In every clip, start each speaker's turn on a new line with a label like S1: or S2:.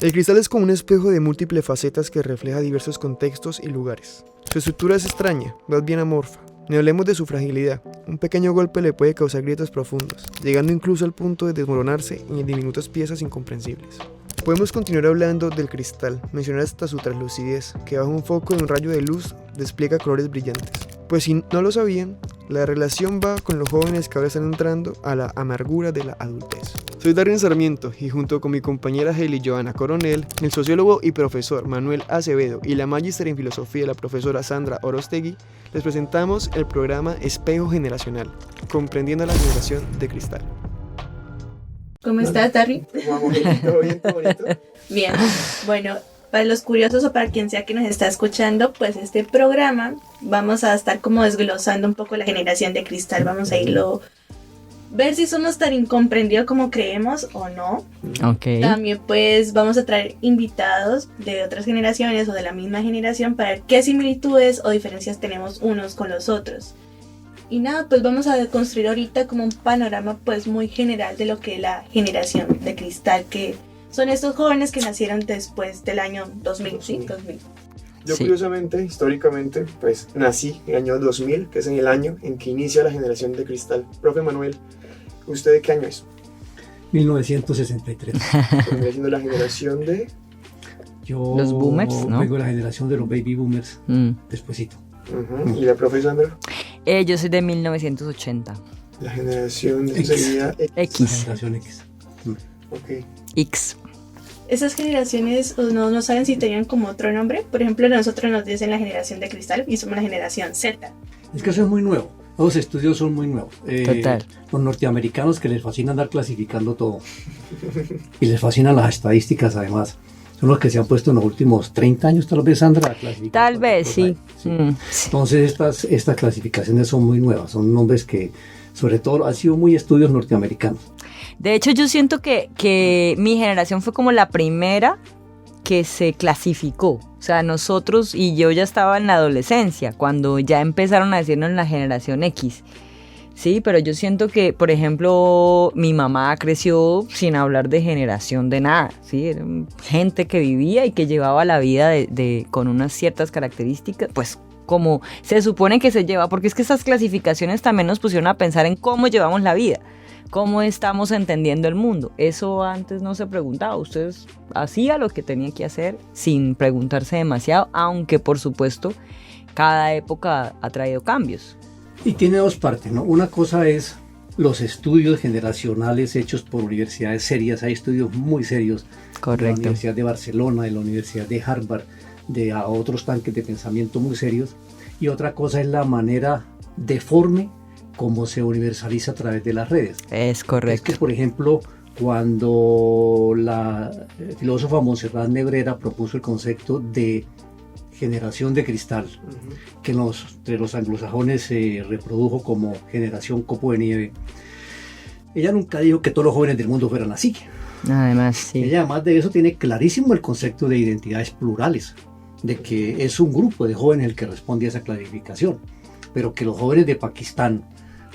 S1: El cristal es como un espejo de múltiples facetas que refleja diversos contextos y lugares. Su estructura es extraña, más bien amorfa. Ni hablemos de su fragilidad. Un pequeño golpe le puede causar grietas profundas, llegando incluso al punto de desmoronarse en diminutas piezas incomprensibles. Podemos continuar hablando del cristal, mencionar hasta su translucidez, que bajo un foco de un rayo de luz despliega colores brillantes. Pues si no lo sabían, la relación va con los jóvenes que ahora están entrando a la amargura de la adultez. Soy Darren Sarmiento y junto con mi compañera Hailey Johanna Coronel, el sociólogo y profesor Manuel Acevedo y la magíster en filosofía la profesora Sandra Orostegui, les presentamos el programa Espejo Generacional, comprendiendo la generación de cristal.
S2: ¿Cómo estás, Darry?
S1: ¿Todo bien? ¿Todo bonito?
S2: Bien, bueno, para los curiosos o para quien sea que nos está escuchando, pues este programa vamos a estar como desglosando un poco la generación de cristal, vamos a irlo ver si somos tan incomprendidos como creemos o no.
S3: Okay.
S2: También pues vamos a traer invitados de otras generaciones o de la misma generación para ver qué similitudes o diferencias tenemos unos con los otros. Y nada, pues vamos a construir ahorita como un panorama pues muy general de lo que es la generación de cristal, que son estos jóvenes que nacieron después del año 2000, ¿sí? 2000.
S1: Yo
S3: Sí.
S1: curiosamente, históricamente, pues nací en el año 2000, que es en el año en que inicia la generación de cristal. Profe Manuel, ¿usted de qué año es?
S4: 1963.
S1: Vendría siendo la generación de...
S4: Yo
S3: Los boomers, ¿no?
S4: vengo de la generación de los baby boomers, despuesito.
S1: Uh-huh. ¿Y la profe Sandra?
S3: Yo soy de 1980.
S1: La generación
S4: X.
S1: sería
S4: La
S3: X.
S4: generación X.
S1: Ok.
S3: X.
S2: Esas generaciones no saben si tenían como otro nombre. Por ejemplo, nosotros nos dicen la generación de cristal y somos la generación Z.
S4: Es que eso es muy nuevo. Los estudios son muy nuevos.
S3: Total.
S4: Los norteamericanos que les fascina andar clasificando todo. Y les fascinan las estadísticas además. Son los que se han puesto en los últimos 30 años, tal vez, Sandra, a clasificar.
S3: Tal vez, sí.
S4: Sí.
S3: Sí.
S4: Entonces estas clasificaciones son muy nuevas. Son nombres que sobre todo han sido muy estudios norteamericanos.
S3: De hecho, yo siento que mi generación fue como la primera que se clasificó. O sea, nosotros y yo ya estaba en la adolescencia, cuando ya empezaron a decirnos la generación X. Sí, pero yo siento que, por ejemplo, mi mamá creció sin hablar de generación de nada, ¿sí? Era gente que vivía y que llevaba la vida con unas ciertas características, pues como se supone que se lleva, porque es que estas clasificaciones también nos pusieron a pensar en cómo llevamos la vida, cómo estamos entendiendo el mundo. Eso antes no se preguntaba, ustedes hacían lo que tenían que hacer sin preguntarse demasiado, aunque por supuesto cada época ha traído cambios.
S4: Y tiene dos partes, ¿no? Una cosa es los estudios generacionales hechos por universidades serias. Hay estudios muy serios de la
S3: Correcto.
S4: Universidad de Barcelona, de la Universidad de Harvard, de otros tanques de pensamiento muy serios. Y otra cosa es la manera deforme como se universaliza a través de las redes.
S3: Es correcto.
S4: Es que, por ejemplo, cuando la filósofa Montserrat Nebrera propuso el concepto de generación de cristal, que entre los anglosajones se reprodujo como generación copo de nieve, ella nunca dijo que todos los jóvenes del mundo fueran así.
S3: Además, sí.
S4: Ella además de eso tiene clarísimo el concepto de identidades plurales, de que es un grupo de jóvenes el que responde a esa clasificación, pero que los jóvenes de Pakistán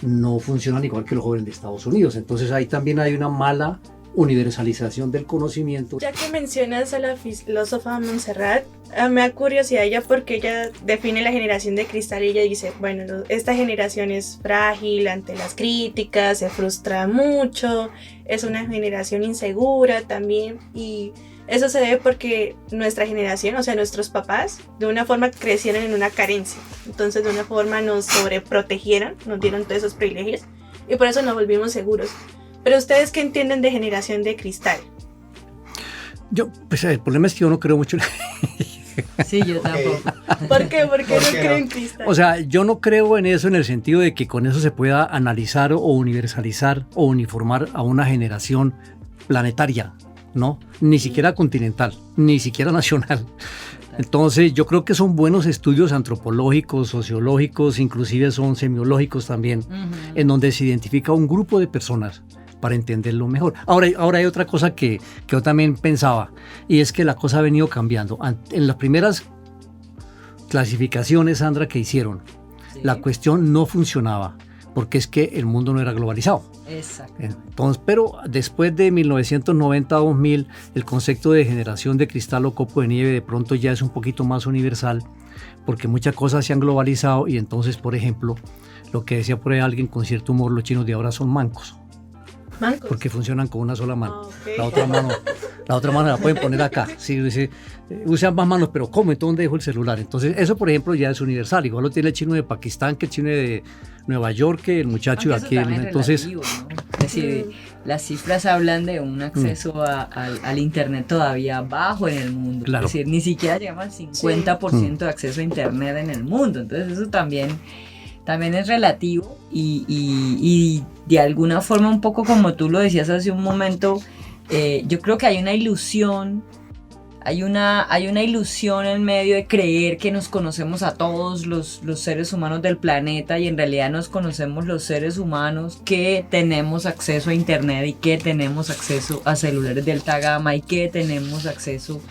S4: no funcionan igual que los jóvenes de Estados Unidos. Entonces ahí también hay una mala universalización del conocimiento.
S2: Ya que mencionas a la filósofa Montserrat, me da curiosidad ella porque ella define la generación de cristal y ella dice, bueno, esta generación es frágil ante las críticas, se frustra mucho, es una generación insegura también, y eso se debe porque nuestra generación, o sea, nuestros papás, de una forma crecieron en una carencia, entonces de una forma nos sobreprotegieron, nos dieron todos esos privilegios y por eso nos volvimos seguros. Pero ustedes, ¿qué entienden de generación de cristal?
S4: Pues el problema es que yo no creo mucho.
S3: Sí, yo tampoco.
S2: ¿Por qué? ¿Por qué
S1: ¿Por
S2: no
S1: qué
S2: creen
S1: no?
S2: cristal?
S4: O sea, yo no creo en eso en el sentido de que con eso se pueda analizar o universalizar o uniformar a una generación planetaria, ¿no? Ni siquiera continental, ni siquiera nacional. Entonces yo creo que son buenos estudios antropológicos, sociológicos, inclusive son semiológicos también, en donde se identifica un grupo de personas para entenderlo mejor. Ahora hay otra cosa que yo también pensaba, y es que la cosa ha venido cambiando. En las primeras clasificaciones, Sandra, que hicieron, la cuestión no funcionaba, porque es que el mundo no era globalizado.
S3: Exacto.
S4: Entonces, pero después de 1990-2000, el concepto de generación de cristal o copo de nieve de pronto ya es un poquito más universal, porque muchas cosas se han globalizado y entonces, por ejemplo, lo que decía por ahí alguien con cierto humor, los chinos de ahora son mancos.
S2: ¿Mancos?
S4: Porque funcionan con una sola mano.
S2: Ok.
S4: La otra mano la pueden poner acá. Sí, dice, usan más manos, pero ¿cómo? Entonces, ¿dónde dejo el celular? Entonces, eso, por ejemplo, ya es universal. Igual lo tiene el chino de Pakistán, que el chino de Nueva York, que el muchacho de
S3: Aunque
S4: aquí.
S3: eso también es
S4: Entonces,
S3: relativo, ¿no? Es decir, las cifras hablan de un acceso al Internet todavía bajo en el mundo.
S4: Claro.
S3: Es decir, ni siquiera llegamos al 50% de acceso a Internet en el mundo. Entonces, eso también es relativo y de alguna forma, un poco como tú lo decías hace un momento, yo creo que hay una ilusión. Hay una ilusión en medio de creer que nos conocemos a todos los seres humanos del planeta y en realidad nos conocemos los seres humanos que tenemos acceso a internet y que tenemos acceso a celulares de alta gama y que tenemos acceso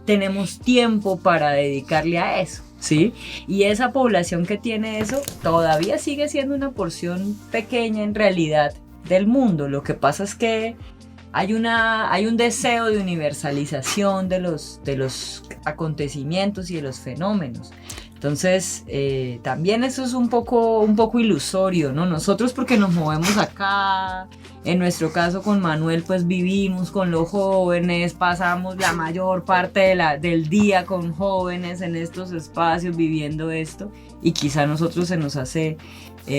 S3: tenemos tiempo para dedicarle a eso, ¿sí? Y esa población que tiene eso todavía sigue siendo una porción pequeña en realidad del mundo. Lo que pasa es que hay un deseo de universalización de los acontecimientos y de los fenómenos. Entonces, también eso es un poco ilusorio, ¿no? Nosotros, porque nos movemos acá, en nuestro caso con Manuel, pues vivimos con los jóvenes, pasamos la mayor parte del día con jóvenes en estos espacios viviendo esto, y quizá a nosotros se nos hace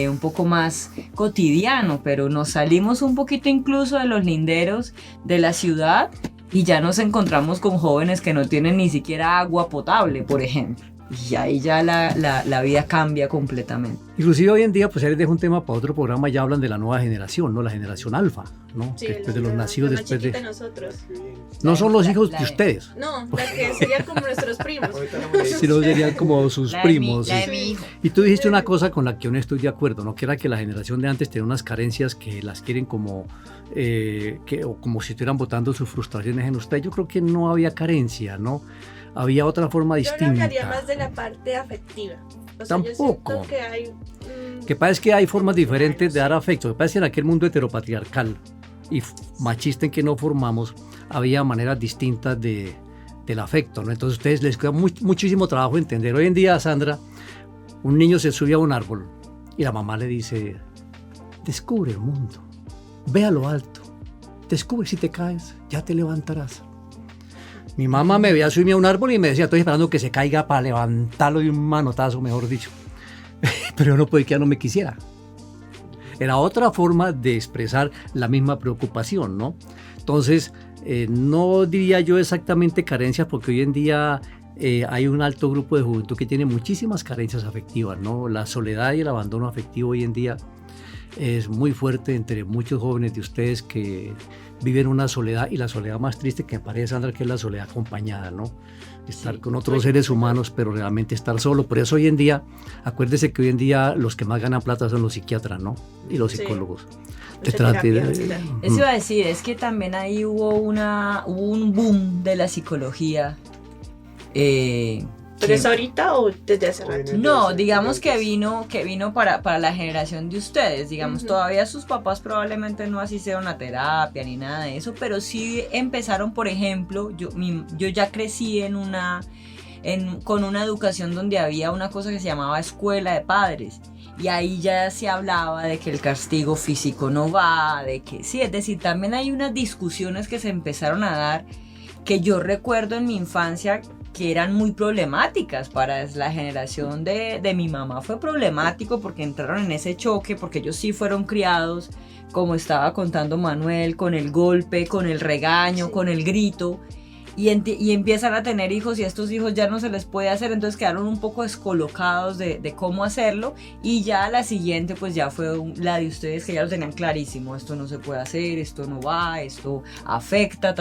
S3: un poco más cotidiano, pero nos salimos un poquito incluso de los linderos de la ciudad y ya nos encontramos con jóvenes que no tienen ni siquiera agua potable, por ejemplo. Y ahí ya la vida cambia completamente.
S4: inclusive hoy en día, pues ahí les dejo un tema para otro programa, ya hablan de la nueva generación, ¿no? La generación alfa, ¿no?
S2: Sí,
S4: Que después de los nacidos,
S2: más
S4: después de...
S2: chiquita nosotros.
S4: No son los hijos
S3: la-
S4: de ustedes,
S2: No, la que sería como nuestros primos.
S4: sino serían como sus primos.
S3: La de
S4: sí.
S3: mi hijo.
S4: Y tú dijiste una cosa con la que yo no estoy de acuerdo, ¿no? Que era que la generación de antes tenía unas carencias que las quieren como, o como si estuvieran botando sus frustraciones en usted. Yo creo que no había carencia, ¿no? Había otra forma
S2: Yo
S4: distinta.
S2: no hablaría más de la parte afectiva. O sea,
S4: Tampoco.
S2: yo siento que hay...
S4: Que pasa es que hay formas diferentes de dar afecto. Lo que pasa es que en aquel mundo heteropatriarcal y machista en que nos formamos, había maneras distintas del afecto, ¿no? Entonces a ustedes les queda muchísimo trabajo entender. Hoy en día, Sandra, un niño se sube a un árbol y la mamá le dice, descubre el mundo, ve a lo alto, descubre, si te caes, ya te levantarás. Mi mamá me veía subirme a un árbol y me decía, estoy esperando que se caiga para levantarlo de un manotazo, mejor dicho. Pero yo no podía que ella no me quisiera. Era otra forma de expresar la misma preocupación, ¿no? Entonces, no diría yo exactamente carencias, porque hoy en día hay un alto grupo de juventud que tiene muchísimas carencias afectivas, ¿no? La soledad y el abandono afectivo hoy en día es muy fuerte entre muchos jóvenes de ustedes que viven una soledad, y la soledad más triste que me parece, Sandra, que es la soledad acompañada, ¿no? Estar
S3: Sí.
S4: con otros seres humanos, pero realmente estar solo. Por eso hoy en día, acuérdese que hoy en día los que más ganan plata son los psiquiatras, ¿no? Y los
S2: Sí.
S4: psicólogos.
S2: Mucha
S4: Trate de-
S2: terapia, sí.
S3: Eso iba a decir, es que también ahí hubo un boom de la psicología.
S2: ¿Pero es ahorita o desde hace rato?
S3: No, digamos que vino para la generación de ustedes, digamos,
S2: Ujú.
S3: todavía sus papás probablemente no asistieron a terapia ni nada de eso, pero sí empezaron, por ejemplo, yo ya crecí con una educación donde había una cosa que se llamaba escuela de padres, y ahí ya se hablaba de que el castigo físico no va, de que sí, es decir, también hay unas discusiones que se empezaron a dar que yo recuerdo en mi infancia que eran muy problemáticas para la generación de mi mamá. Fue problemático porque entraron en ese choque, porque ellos sí fueron criados, como estaba contando Manuel, con el golpe, con el regaño,
S2: Sí.
S3: con el grito, y empiezan a tener hijos y a estos hijos ya no se les puede hacer, entonces quedaron un poco descolocados de cómo hacerlo, y ya la siguiente pues ya fue la de ustedes, que ya lo tenían clarísimo, esto no se puede hacer, esto no va, esto afecta,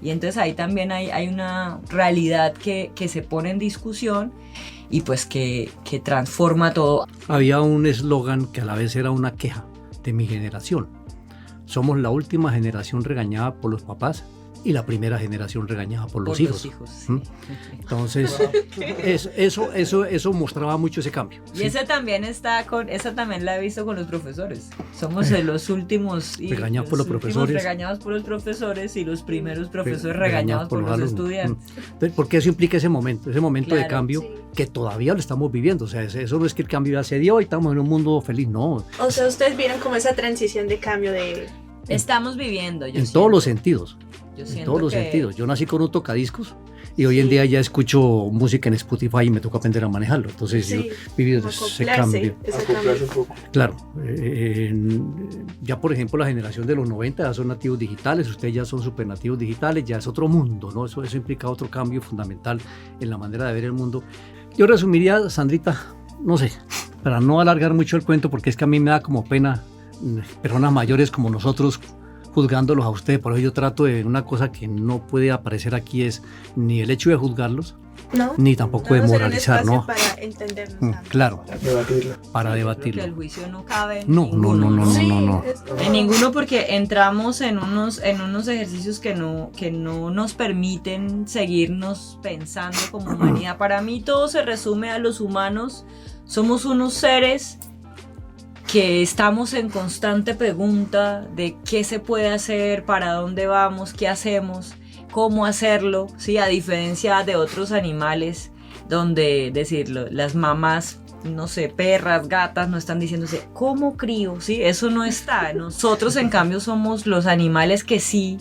S3: y entonces ahí también hay una realidad que se pone en discusión y pues que transforma todo.
S4: Había un eslogan que a la vez era una queja de mi generación. Somos la última generación regañada por los papás y la primera generación regañada por los
S3: Por
S4: hijos.
S3: sí.
S4: ¿Mm? Entonces, eso mostraba mucho ese cambio.
S3: Y esa también esa también la he visto con los profesores. Somos de los últimos
S4: regañados por los profesores.
S3: Regañados por los profesores y los primeros profesores regañados por los estudiantes.
S4: Entonces, porque eso implica ese momento
S3: Claro,
S4: de cambio
S2: sí.
S4: que todavía lo estamos viviendo. O sea, eso no es que el cambio ya se dio y estamos en un mundo feliz, no.
S2: O sea, ustedes vieron como esa transición de cambio de...
S3: Estamos viviendo.
S4: En todos los sentidos.
S3: Yo
S4: En
S3: siento
S4: todos los
S3: que-
S4: sentidos. Yo nací con un tocadiscos y hoy en día ya escucho música en Spotify y me toca aprender a manejarlo. Entonces yo he vivido ese cambio.
S1: Acoplarse un poco.
S4: Claro, ya por ejemplo la generación de los 90 ya son nativos digitales, ustedes ya son super nativos digitales, ya es otro mundo, ¿no? Eso implica otro cambio fundamental en la manera de ver el mundo. Yo resumiría, Sandrita, no sé, para no alargar mucho el cuento, porque es que a mí me da como pena personas mayores como nosotros juzgándolos a ustedes, por eso yo trato de una cosa que no puede aparecer aquí es ni el hecho de juzgarlos,
S2: ¿No?
S4: ni tampoco de
S2: Vamos a hacer un
S4: moralizar,
S2: espacio
S4: ¿no?
S2: para entendernos.
S4: Claro,
S1: Debatirla.
S4: para
S3: Yo creo
S4: debatirlo.
S3: que el juicio no cabe en
S4: No,
S3: ninguno,
S4: no.
S3: En ninguno, porque entramos en unos ejercicios que no nos permiten seguirnos pensando como humanidad. Para mí todo se resume a los humanos. Somos unos seres que estamos en constante pregunta de qué se puede hacer, para dónde vamos, qué hacemos, cómo hacerlo, ¿sí? A diferencia de otros animales donde, decirlo, las mamás, no sé, perras, gatas, no están diciéndose ¿cómo crío? ¿Sí? Eso no está. Nosotros en cambio somos los animales que sí,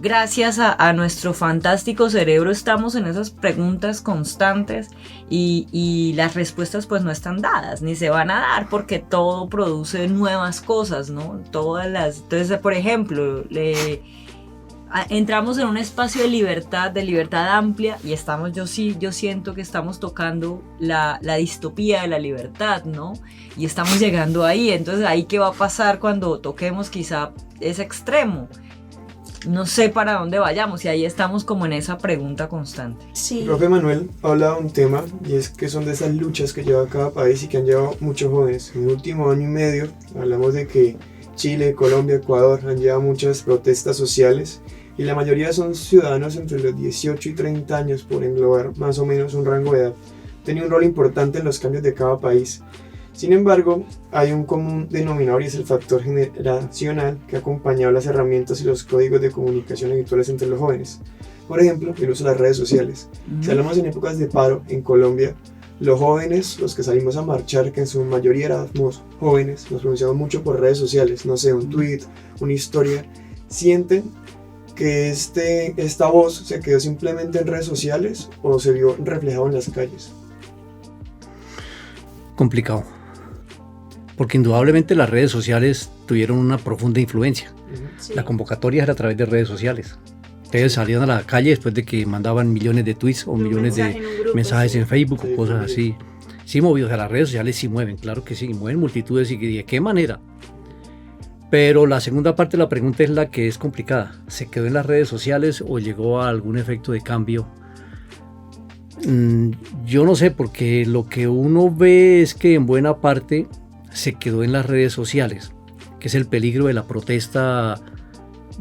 S3: gracias a nuestro fantástico cerebro, estamos en esas preguntas constantes y las respuestas pues no están dadas, ni se van a dar, porque todo produce nuevas cosas, ¿no? Entonces, por ejemplo, entramos en un espacio de libertad amplia, y yo siento que estamos tocando la distopía de la libertad, ¿no? Y estamos llegando ahí. Entonces, ¿ahí qué va a pasar cuando toquemos quizá ese extremo? No sé para dónde vayamos, y ahí estamos como en esa pregunta constante.
S2: Sí.
S1: El profe Manuel habla de un tema, y es que son de esas luchas que lleva cada país y que han llevado muchos jóvenes. En el último año y medio hablamos de que Chile, Colombia, Ecuador han llevado muchas protestas sociales, y la mayoría son ciudadanos entre los 18 y 30 años, por englobar más o menos un rango de edad. Tenía un rol importante en los cambios de cada país. Sin embargo, hay un común denominador, y es el factor generacional que ha acompañado las herramientas y los códigos de comunicación habituales entre los jóvenes. Por ejemplo, el uso de las redes sociales. Si hablamos en épocas de paro en Colombia, los jóvenes, los que salimos a marchar, que en su mayoría éramos jóvenes, nos pronunciamos mucho por redes sociales, no sé, un tweet, una historia, sienten que esta voz se quedó simplemente en redes sociales o se vio reflejado en las calles.
S4: Complicado. Porque indudablemente las redes sociales tuvieron una profunda influencia.
S2: Sí.
S4: La convocatoria era a través de redes sociales. Ustedes salían a la calle después de que mandaban millones de tweets o
S2: Un
S4: millones
S2: mensaje
S4: de
S2: en un grupo,
S4: mensajes
S2: sí.
S4: en Facebook
S1: Sí,
S4: o cosas
S1: movido.
S4: así. Sí, movidos. O sea, las redes sociales sí mueven, claro que sí, mueven multitudes y de qué manera. Pero la segunda parte de la pregunta es la que es complicada. ¿Se quedó en las redes sociales o llegó a algún efecto de cambio? Yo no sé, porque lo que uno ve es que en buena parte se quedó en las redes sociales, que es el peligro de la protesta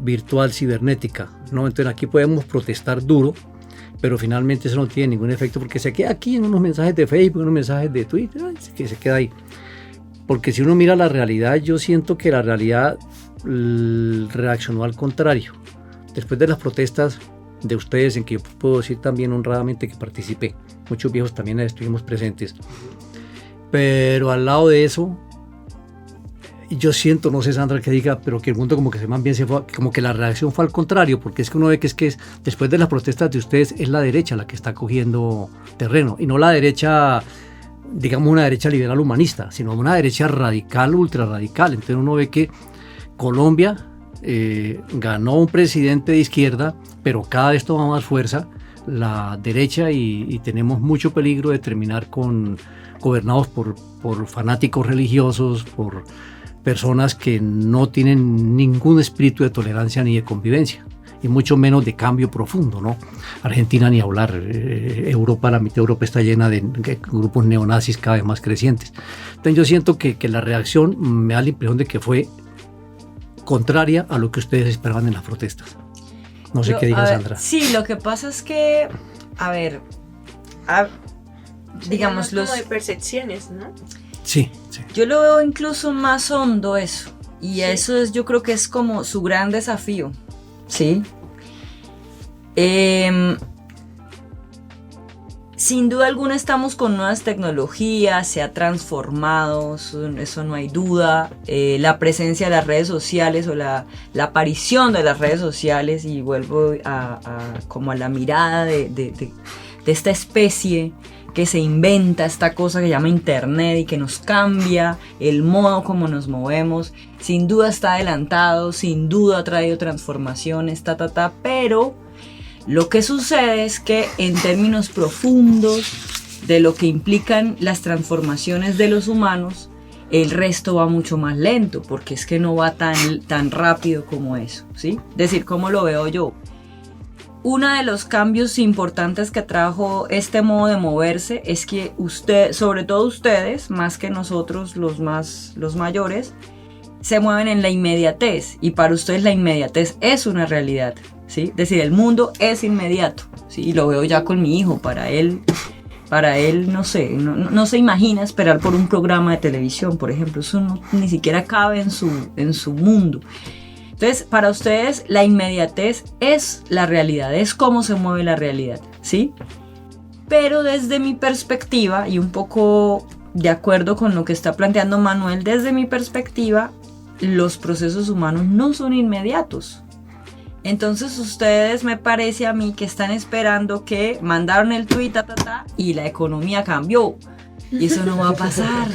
S4: virtual cibernética, ¿no? Entonces aquí podemos protestar duro, pero finalmente eso no tiene ningún efecto porque se queda aquí en unos mensajes de Facebook, en unos mensajes de Twitter, que se queda ahí. Porque si uno mira la realidad, yo siento que la realidad reaccionó al contrario. Después de las protestas de ustedes, en que yo puedo decir también honradamente que participé, muchos viejos también estuvimos presentes, pero al lado de eso, yo siento, no sé Sandra que diga, pero que el mundo como que más bien se fue, como que la reacción fue al contrario, porque es que uno ve que después de las protestas de ustedes es la derecha la que está cogiendo terreno, y no la derecha, digamos una derecha liberal humanista, sino una derecha radical, ultra radical. Entonces uno ve que Colombia ganó un presidente de izquierda, pero cada vez toma más fuerza la derecha y tenemos mucho peligro de terminar gobernados por fanáticos religiosos, por personas que no tienen ningún espíritu de tolerancia ni de convivencia, y mucho menos de cambio profundo, ¿no? Argentina ni hablar, Europa, la mitad de Europa está llena de grupos neonazis cada vez más crecientes. Entonces yo siento que la reacción me da la impresión de que fue contraria a lo que ustedes esperaban en las protestas. No sé qué diga Sandra.
S3: Sí, lo que pasa es que, digamos,
S2: como de percepciones, ¿no?
S4: Sí.
S3: Yo lo veo incluso más hondo eso. Y eso es, yo creo que es como su gran desafío. ¿Sí? Sin duda alguna estamos con nuevas tecnologías, se ha transformado, eso no hay duda. La presencia de las redes sociales o la aparición de las redes sociales, y vuelvo como a la mirada de esta especie que se inventa esta cosa que llama internet y que nos cambia el modo como nos movemos, sin duda está adelantado, sin duda ha traído transformaciones, pero lo que sucede es que en términos profundos de lo que implican las transformaciones de los humanos, el resto va mucho más lento, porque es que no va tan rápido como eso, ¿sí? Es decir, ¿cómo lo veo yo? Uno de los cambios importantes que trajo este modo de moverse es que sobre todo ustedes, más que nosotros los mayores, se mueven en la inmediatez, y para ustedes la inmediatez es una realidad, ¿sí? Es decir, el mundo es inmediato, ¿sí? Y lo veo ya con mi hijo, para él no sé, no se imagina esperar por un programa de televisión, por ejemplo, eso ni siquiera cabe en su mundo. Entonces, para ustedes la inmediatez es la realidad, es cómo se mueve la realidad, ¿sí? Pero desde mi perspectiva, y un poco de acuerdo con lo que está planteando Manuel, desde mi perspectiva, los procesos humanos no son inmediatos. Entonces ustedes, me parece a mí, que están esperando que mandaron el tweet y la economía cambió. Y eso no va a pasar.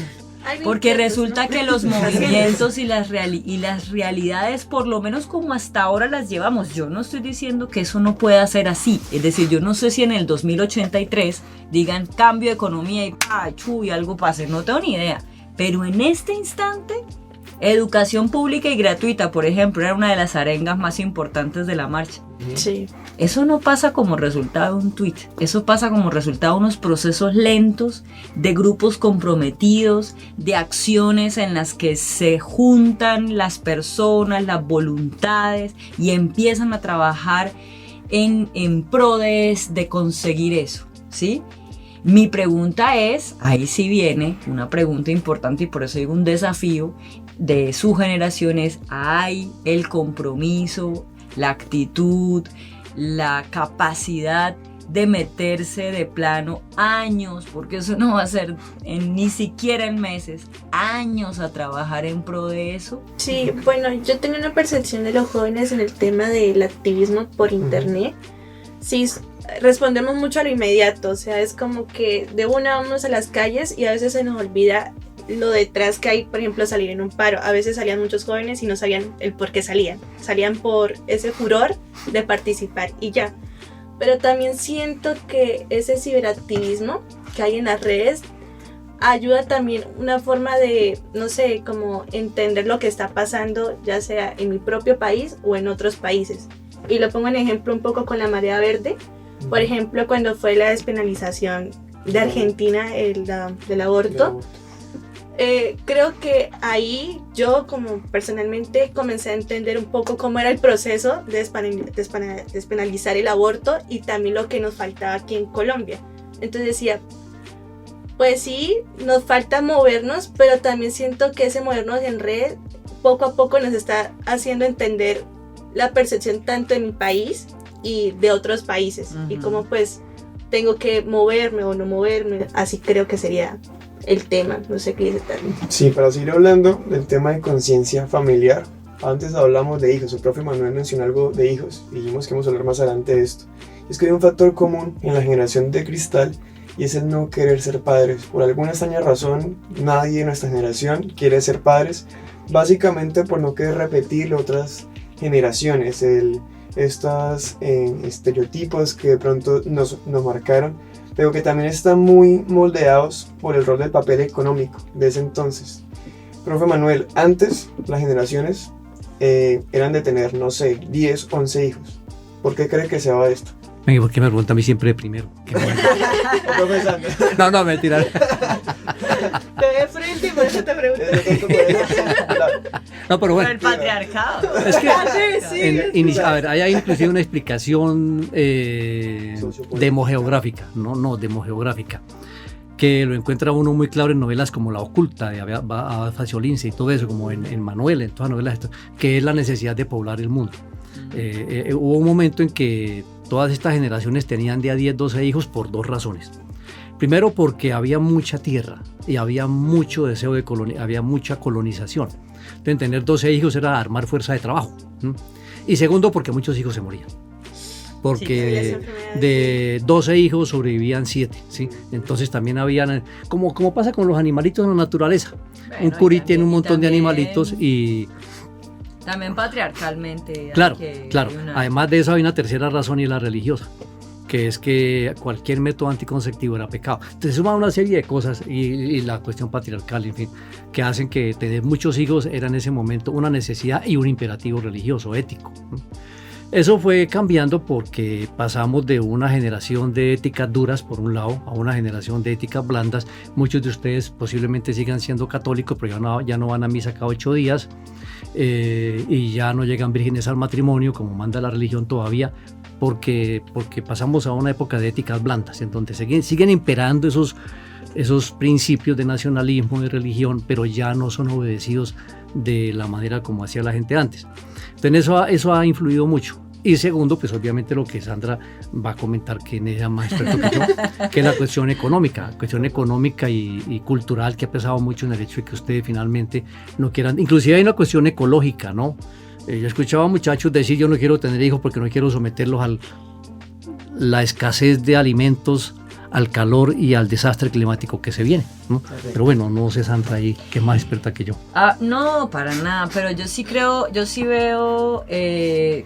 S3: Porque resulta que los movimientos y las realidades, por lo menos como hasta ahora las llevamos, yo no estoy diciendo que eso no pueda ser así. Es decir, yo no sé si en el 2083 digan cambio de economía y algo pase, no tengo ni idea. Pero en este instante, educación pública y gratuita, por ejemplo, era una de las arengas más importantes de la marcha.
S2: Sí.
S3: Eso no pasa como resultado de un tuit, eso pasa como resultado de unos procesos lentos, de grupos comprometidos, de acciones en las que se juntan las personas, las voluntades y empiezan a trabajar en pro de conseguir eso, ¿sí? Mi pregunta es, ahí sí viene una pregunta importante y por eso digo un desafío de su generación, es: ¿hay el compromiso, la actitud, la capacidad de meterse de plano años, porque eso no va a ser ni siquiera en meses, años a trabajar en pro de eso?
S2: Sí, bueno, yo tengo una percepción de los jóvenes en el tema del activismo por internet. Sí, respondemos mucho a lo inmediato, o sea, es como que de una vamos a las calles y a veces se nos olvida lo detrás que hay, por ejemplo, salir en un paro. A veces salían muchos jóvenes y no sabían el por qué salían por ese furor de participar y ya. Pero también siento que ese ciberactivismo que hay en las redes ayuda también, una forma de, no sé, como entender lo que está pasando, ya sea en mi propio país o en otros países. Y lo pongo en ejemplo un poco con la marea verde. Por ejemplo, cuando fue la despenalización de Argentina del aborto, creo que ahí yo como personalmente comencé a entender un poco cómo era el proceso de despenalizar el aborto y también lo que nos faltaba aquí en Colombia. Entonces decía, pues sí, nos falta movernos, pero también siento que ese movernos en red poco a poco nos está haciendo entender la percepción tanto de mi país y de otros países. Uh-huh. Y cómo pues tengo que moverme o no moverme, así creo que sería el tema, no sé qué dice Tarly.
S1: Sí, para seguir hablando del tema de conciencia familiar, antes hablamos de hijos, el profe Manuel mencionó algo de hijos, dijimos que vamos a hablar más adelante de esto. Es que hay un factor común en la generación de cristal y es el no querer ser padres. Por alguna extraña razón, nadie de nuestra generación quiere ser padres, básicamente por no querer repetir otras generaciones, estos estereotipos que de pronto nos marcaron, pero que también están muy moldeados por el rol del papel económico de ese entonces. Profe Manuel, antes las generaciones eran de tener, no sé, 10, 11 hijos. ¿Por qué cree que se va esto?
S4: ¿Por qué me pregunta a mí siempre de primero? No, mentira.
S2: Te de frente y por eso te pregunto.
S4: No, pero bueno.
S3: el patriarcado.
S4: Es que,
S2: Sí.
S4: a ver, hay inclusive una explicación demogeográfica, no demogeográfica, que lo encuentra uno muy claro en novelas como La Oculta, de Abad Faciolince y todo eso, como en Manuel, en todas las novelas, que es la necesidad de poblar el mundo. Hubo un momento en que todas estas generaciones tenían de a 10, 12 hijos por dos razones. Primero, porque había mucha tierra y había mucho deseo de había mucha colonización. Entonces, tener 12 hijos era armar fuerza de trabajo. Y segundo, porque muchos hijos se morían. Porque de 12 hijos sobrevivían 7, ¿sí? Entonces también habían, como pasa con los animalitos en la naturaleza.
S3: Bueno,
S4: un curí
S3: y
S4: tiene un montón de
S3: también-
S4: animalitos y...
S3: También patriarcalmente.
S4: Claro,
S3: hay
S4: claro.
S3: una-
S4: Además de eso hay una tercera razón y es la religiosa, que es que cualquier método anticonceptivo era pecado. Entonces suman una serie de cosas y la cuestión patriarcal, en fin, que hacen que tener muchos hijos era en ese momento una necesidad y un imperativo religioso, ético, ¿no? Eso fue cambiando porque pasamos de una generación de éticas duras, por un lado, a una generación de éticas blandas. Muchos de ustedes posiblemente sigan siendo católicos, pero ya no van a misa cada 8 días y ya no llegan vírgenes al matrimonio, como manda la religión todavía, porque pasamos a una época de éticas blandas, en donde siguen imperando esos principios de nacionalismo, de religión, pero ya no son obedecidos de la manera como hacía la gente antes. Entonces eso ha influido mucho. Y segundo, pues obviamente lo que Sandra va a comentar, que es más experto que yo, que es la cuestión económica y cultural, que ha pesado mucho en el hecho de que ustedes finalmente no quieran. Inclusive hay una cuestión ecológica, ¿no? Yo escuchaba a muchachos decir: yo no quiero tener hijos porque no quiero someterlos a la escasez de alimentos, al calor y al desastre climático que se viene, ¿no? Pero bueno, no sé, Sandra ahí, que es más experta que yo.
S3: No, para nada, pero yo sí veo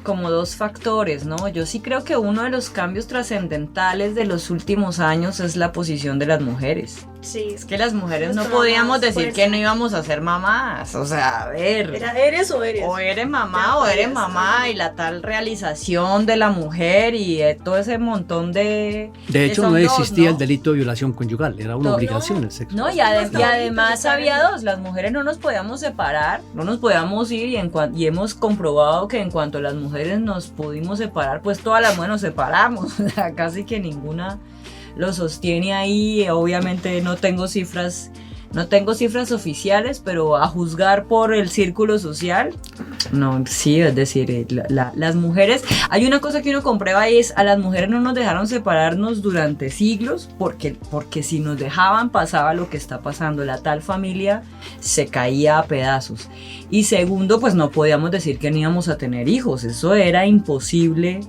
S3: como dos factores, ¿no? Yo sí creo que uno de los cambios trascendentales de los últimos años es la posición de las mujeres.
S2: Sí.
S3: Es que las mujeres no
S2: Nuestra
S3: podíamos
S2: mamá,
S3: decir
S2: pues.
S3: que no íbamos a ser mamás, o sea, a ver.
S2: ¿Eres o eres?
S3: O eres mamá
S2: Ya
S3: o eres
S2: podías,
S3: mamá,
S2: ajá.
S3: y la tal realización de la mujer y todo ese montón de...
S4: De hecho,
S3: son
S4: no
S3: dos,
S4: existía
S3: ¿no?
S4: el delito de violación conyugal, era una
S3: No,
S4: obligación el sexo.
S3: No, y
S2: No estaba
S3: además
S2: bonito
S3: había
S2: separarse.
S3: dos, las mujeres no nos podíamos separar, no nos podíamos ir y hemos comprobado que en cuanto las mujeres nos pudimos separar, pues todas las mujeres nos separamos, o sea, casi que ninguna lo sostiene ahí. Obviamente no tengo cifras oficiales, pero a juzgar por el círculo social, no, sí, es decir, las mujeres, hay una cosa que uno comprueba y es: a las mujeres no nos dejaron separarnos durante siglos porque si nos dejaban pasaba lo que está pasando, la tal familia se caía a pedazos. Y segundo, pues no podíamos decir que no íbamos a tener hijos, eso era imposible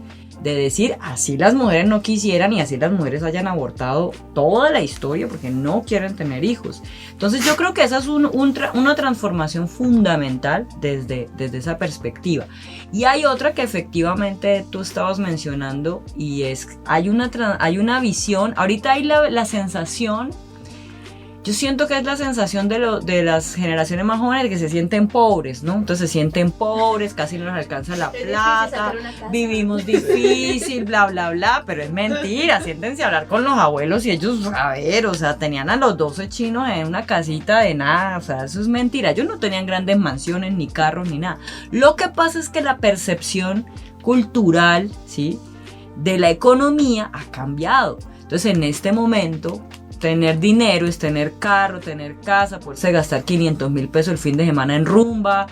S3: de decir, así las mujeres no quisieran y así las mujeres hayan abortado toda la historia porque no quieren tener hijos. Entonces yo creo que esa es una transformación fundamental desde esa perspectiva. Y hay otra que efectivamente tú estabas mencionando, y es, hay una visión, ahorita hay la sensación. Yo siento que es la sensación de las generaciones más jóvenes, que se sienten pobres, ¿no? Entonces se sienten pobres, casi no les alcanza la
S2: Es difícil
S3: plata,
S2: sacar una casa.
S3: vivimos difícil, bla, bla, bla, pero es mentira. Siéntense a hablar con los abuelos y ellos, a ver, o sea, tenían a los 12 chinos en una casita de nada, o sea, eso es mentira. Ellos no tenían grandes mansiones, ni carros, ni nada. Lo que pasa es que la percepción cultural, ¿sí?, de la economía ha cambiado. Entonces, en este momento, tener dinero es tener carro, tener casa, poderse gastar 500,000 pesos el fin de semana en rumba,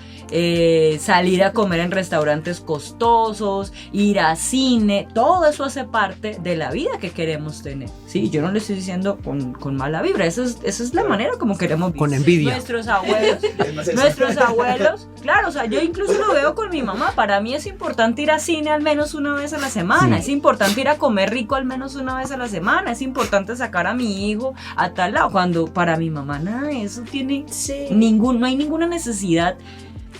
S3: salir a comer en restaurantes costosos, ir a cine, todo eso hace parte de la vida que queremos tener. Sí, yo no le estoy diciendo con mala vibra, esa es la manera como queremos vivir.
S4: Con envidia.
S3: Nuestros abuelos, claro, o sea, yo incluso lo veo con mi mamá. Para mí es importante ir a cine al menos una vez a la semana,
S4: Sí.
S3: es importante ir a comer rico al menos una vez a la semana, es importante sacar a mi hijo a tal lado, cuando para mi mamá nada de eso tiene
S2: Sí.
S3: no hay ninguna necesidad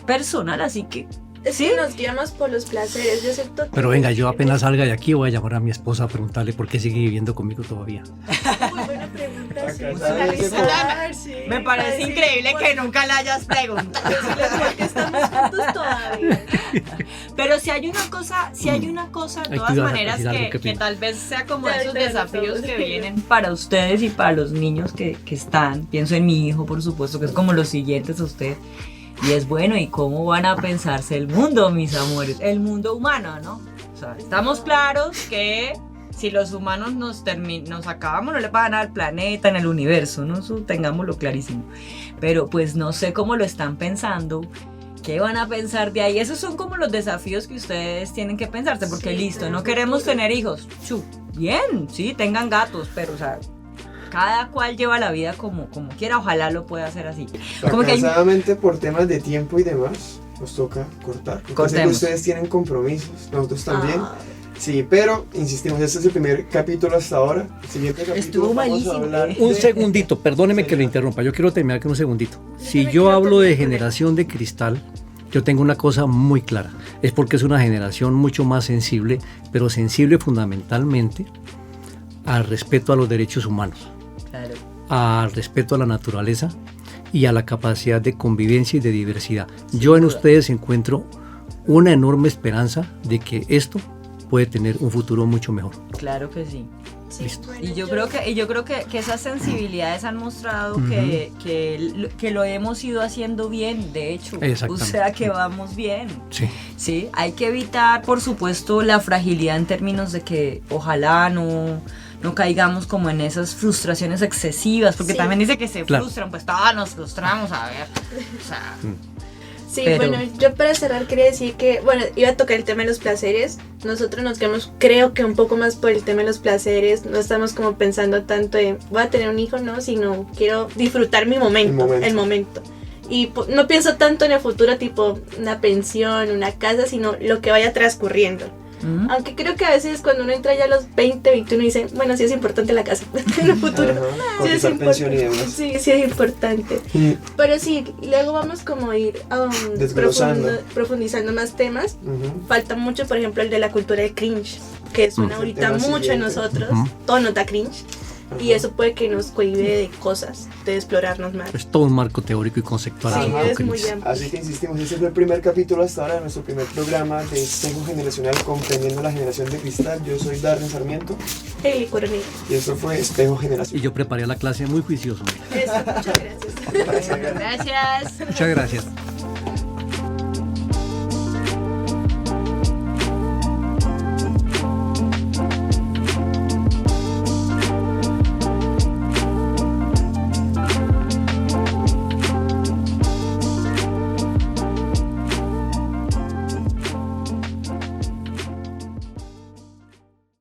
S3: personal, así que
S2: Es que nos guiamos por los placeres, yo siento que...
S4: Pero venga, yo apenas salga de aquí voy a llamar a mi esposa a preguntarle por qué sigue viviendo conmigo todavía.
S2: Muy buena pregunta, sí.
S1: Acá
S2: Analizar, sí.
S3: Me parece
S2: Decir,
S3: increíble
S2: ¿por-
S3: que nunca la hayas preguntado.
S2: decirle por qué estamos juntos todavía?
S3: Pero si hay una cosa, de
S4: Ay,
S3: todas
S4: tú ibas a
S3: maneras,
S4: decir algo,
S3: que
S4: qué pena.
S3: tal vez sea como
S2: Ya,
S3: esos
S2: pero
S3: desafíos
S2: todos.
S3: que vienen para ustedes y para los niños que están. Pienso en mi hijo, por supuesto, que es como los siguientes a usted. Y es bueno, ¿y cómo van a pensarse el mundo, mis amores? El mundo humano, ¿no? O sea, estamos claros que si los humanos nos acabamos, no le van al planeta, en el universo, ¿no? Eso tengámoslo clarísimo. Pero pues no sé cómo lo están pensando. ¿Qué van a pensar de ahí? Esos son como los desafíos que ustedes tienen que pensarse, porque
S2: Sí,
S3: listo,
S2: pero
S3: no
S2: el
S3: queremos
S2: futuro.
S3: tener hijos. Bien, sí, tengan gatos, pero o sea, cada cual lleva la vida como quiera, ojalá lo pueda hacer así. Como que hay-
S1: Fracasadamente, por temas de tiempo y demás, nos toca cortar. Porque sé que
S3: Cortemos.
S1: ustedes tienen compromisos, nosotros también.
S2: Ah,
S1: Sí, pero insistimos, este es el primer capítulo hasta ahora. El siguiente capítulo
S3: Estuvo
S1: vamos
S3: malísimo.
S1: a hablar
S4: Un
S1: de-
S4: segundito, perdóneme que lo interrumpa, yo quiero terminar con un segundito. Si yo hablo de generación de cristal, yo tengo una cosa muy clara, es porque es una generación mucho más sensible, pero sensible fundamentalmente al respeto a los derechos humanos,
S3: Claro.
S4: al respeto a la naturaleza y a la capacidad de convivencia y de diversidad. Yo en ustedes encuentro una enorme esperanza de que esto puede tener un futuro mucho mejor.
S3: Claro que sí.
S2: sí,
S4: Listo.
S2: bueno,
S3: Y yo creo que esas sensibilidades han mostrado que lo hemos ido haciendo bien, de hecho. O
S4: Exactamente.
S3: sea que vamos bien.
S4: Sí.
S3: Sí, hay que evitar, por supuesto, la fragilidad en términos de que ojalá no caigamos como en esas frustraciones excesivas, porque
S2: Sí.
S3: también dice que se
S4: Claro.
S3: frustran, pues todos nos frustramos, a ver. O sea,
S2: Sí,
S3: Pero-
S2: bueno, yo para cerrar quería decir que, bueno, iba a tocar el tema de los placeres. Nosotros nos quedamos, creo que un poco más por el tema de los placeres. No estamos como pensando tanto en, voy a tener un hijo, no, sino quiero disfrutar mi momento, el momento. Y no pienso tanto en el futuro, tipo una pensión, una casa, sino lo que vaya transcurriendo.
S3: ¿mm?
S2: Aunque creo que a veces cuando uno entra ya a los 20, 21 dice, bueno, sí es importante la casa en el futuro.
S1: Ajá,
S2: Sí es
S1: cotizar pensión y
S2: importante.
S1: demás.
S2: Sí, sí es importante.
S1: Mm,
S2: Pero sí, luego vamos como a ir
S1: Desglosando.
S2: profundizando más temas.
S1: ujú.
S2: Falta mucho, por ejemplo, el de la cultura de cringe, que suena ahorita
S1: tema
S2: mucho en
S1: siguiente.
S2: nosotros.
S4: Ujú.
S2: Todo nos da cringe. Y
S1: Ajá.
S2: eso puede que nos cohibe de cosas, de explorarnos más.
S4: Es todo un marco teórico y conceptual.
S2: Sí,
S1: Ajá.
S2: es muy amplio.
S1: Así que insistimos, este fue el primer capítulo hasta ahora de nuestro primer programa de Espejo Generacional comprendiendo la generación de cristal. Yo soy Darren Sarmiento
S2: Hey, coronel.
S1: y esto fue Espejo
S4: Y
S1: Generacional.
S4: yo preparé la clase muy juicioso.
S2: Eso, muchas gracias.
S3: Gracias.
S4: Muchas gracias.